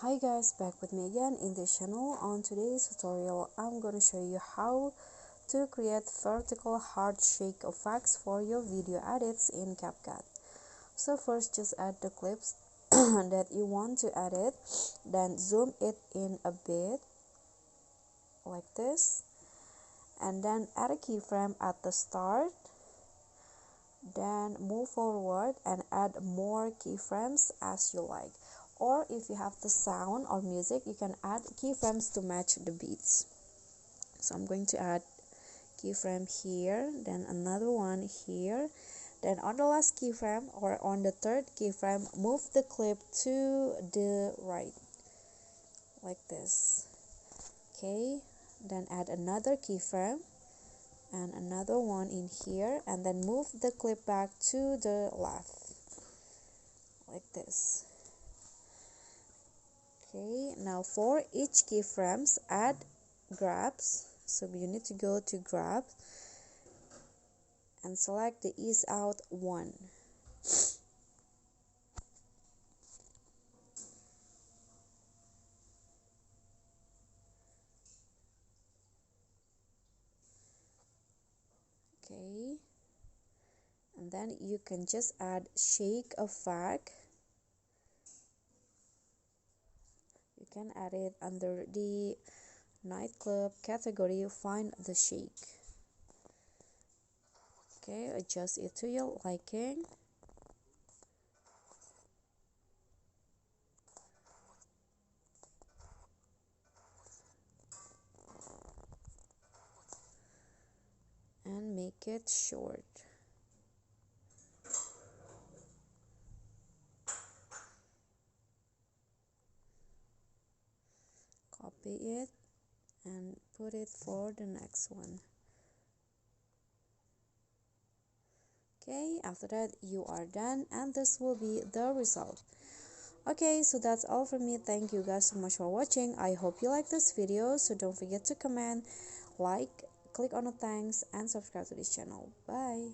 Hi guys, back with me again in this channel. On today's tutorial, I'm going to show you how to create vertical heart shake effects for your video edits in CapCut. So first, just add the clips that you want to edit, then zoom it in a bit like this, and then add a keyframe at the start, then move forward and add more keyframes as you like. Or if you have the sound or music, you can add keyframes to match the beats. So I'm going to add keyframe here, then another one here, then on the last keyframe or on the third keyframe, move the clip to the right like this. Okay, then add another keyframe and another one in here, and then move the clip back to the left like this. Okay, now for each keyframes, add grabs. So you need to go to grab and select the ease out one. Okay, and then you can just add shake effect. You can add it under the nightclub category. Find the shake. Okay, adjust it to your liking. And make it short. Copy it and put it for the next one. Okay, after that you are done, and this will be the result. Okay, so that's all from me. Thank you guys so much for watching. I hope you like this video, so don't forget to comment, like, click on the thanks, and subscribe to this channel. Bye.